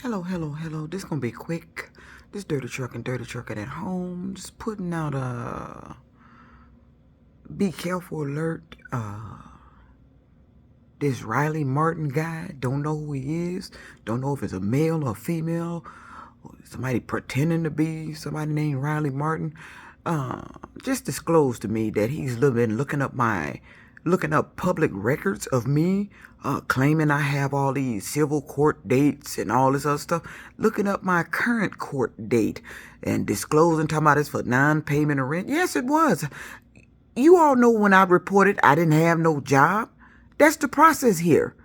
Hello. This gonna be quick. This dirty trucking at home. Just putting out a be careful alert. This Riley Martin guy, don't know who he is. Don't know if it's a male or female. Or somebody pretending to be somebody named Riley Martin. Just disclosed to me that he's been looking up public records of me, claiming I have all these civil court dates and all this other stuff, looking up my current court date and disclosing, talking about this for non-payment of rent. Yes, it was. You all know when I reported I didn't have no job. That's the process here.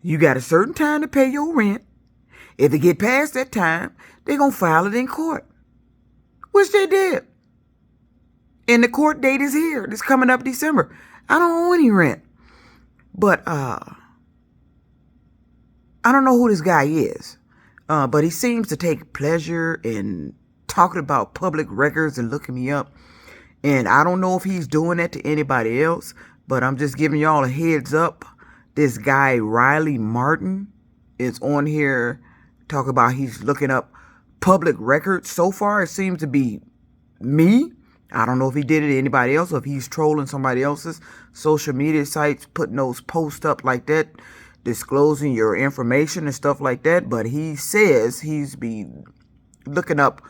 You got a certain time to pay your rent. If they get past that time, they're going to file it in court, which they did. And the court date is here. It's coming up December. I don't owe any rent. But I don't know who this guy is. But he seems to take pleasure in talking about public records and looking me up. And I don't know if he's doing that to anybody else, but I'm just giving y'all a heads up. This guy, Riley Martin, is on here talking about he's looking up public records. So far, it seems to be me. I don't know if he did it to anybody else or if he's trolling somebody else's social media sites, putting those posts up like that, disclosing your information and stuff like that. But he says he's be looking up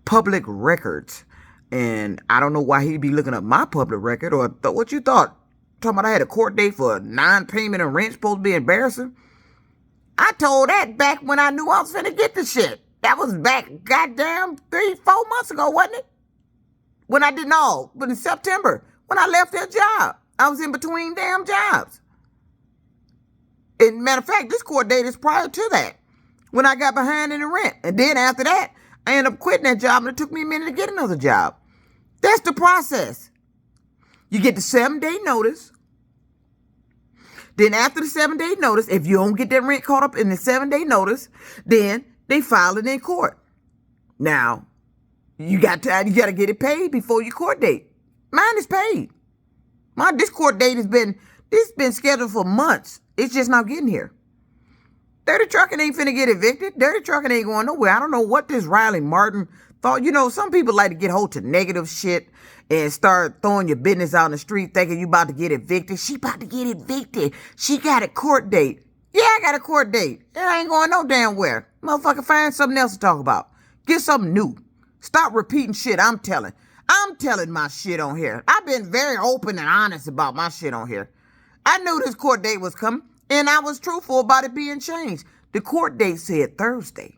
public records. And I don't know why he'd be looking up my public record or what you thought. Talking about I had a court date for non-payment of rent, supposed to be embarrassing. I told that back when I knew I was finna get the shit. That was back goddamn 3-4 months ago, wasn't it? When I didn't know, but in September, when I left that job, I was in between damn jobs. And matter of fact, this court date is prior to that, when I got behind in the rent. And then after that, I ended up quitting that job, and it took me a minute to get another job. That's the process. You get the 7-day notice. Then after the 7-day notice, if you don't get that rent caught up in the 7-day notice, then they file it in court. Now, you got to get it paid before your court date. Mine is paid. This court date has been scheduled for months. It's just not getting here. Dirty trucking ain't finna get evicted. Dirty trucking ain't going nowhere. I don't know what this Riley Martin thought. You know, some people like to get hold to negative shit and start throwing your business out in the street thinking you about to get evicted. She about to get evicted. She got a court date. Yeah, I got a court date. It ain't going no damn where. Motherfucker, find something else to talk about. Get something new. Stop repeating shit I'm telling. I'm telling my shit on here. I've been very open and honest about my shit on here. I knew this court date was coming, and I was truthful about it being changed. The court date said Thursday.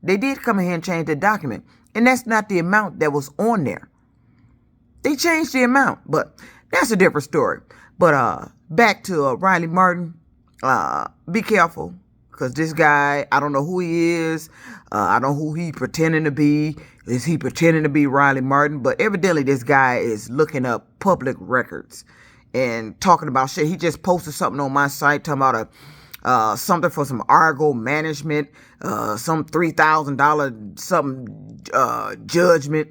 They did come in here and change the document, and that's not the amount that was on there. They changed the amount, but that's a different story. But back to Riley Martin. Be careful, because this guy, I don't know who he is. I don't know who he pretending to be. Is he pretending to be Riley Martin? But evidently this guy is looking up public records and talking about shit. He just posted something on my site talking about something for some Argo management, some $3,000 something judgment.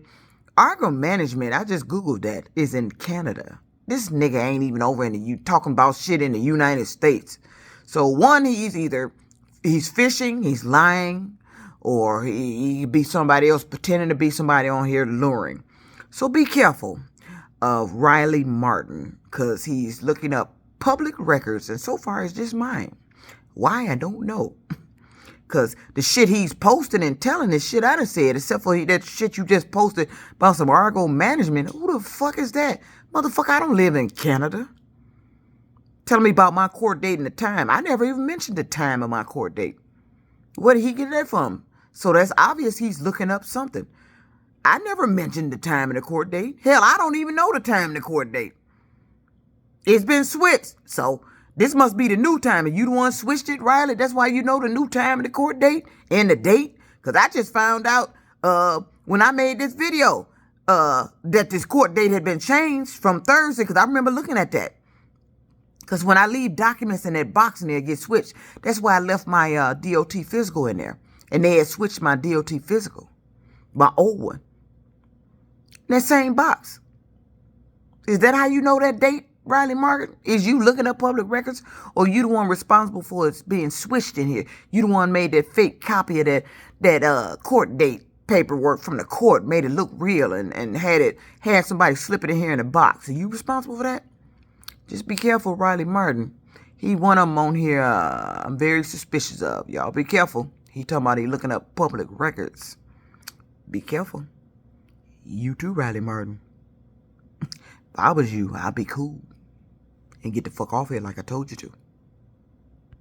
Argo management, I just Googled that, is in Canada. This nigga ain't even over in the talking about shit in the United States. So one, he's fishing, he's lying, or he be somebody else pretending to be somebody on here luring. So be careful of Riley Martin, because he's looking up public records, and so far it's just mine. Why? I don't know. Because the shit he's posting and telling is shit I done said, except for that shit you just posted about some Argo management. Who the fuck is that? Motherfucker, I don't live in Canada. Telling me about my court date and the time. I never even mentioned the time of my court date. Where did he get that from? So that's obvious he's looking up something. I never mentioned the time of the court date. Hell, I don't even know the time of the court date. It's been switched. So this must be the new time. And you the one switched it, Riley? That's why you know the new time of the court date and the date? Because I just found out when I made this video that this court date had been changed from Thursday, because I remember looking at that. Because when I leave documents in that box and they get switched, that's why I left my DOT physical in there. And they had switched my DOT physical, my old one. That same box. Is that how you know that date Riley Martin? Is you looking up public records, or you the one responsible for it being switched in here? You the one made that fake copy of that court date paperwork from the court, made it look real, and had somebody slip it in here in a box. Are you responsible for that? Just be careful, Riley Martin. He one of them on here I'm very suspicious of. Y'all be careful. He talking about he looking up public records. Be careful. You too, Riley Martin. If I was you, I'd be cool and get the fuck off here like I told you to.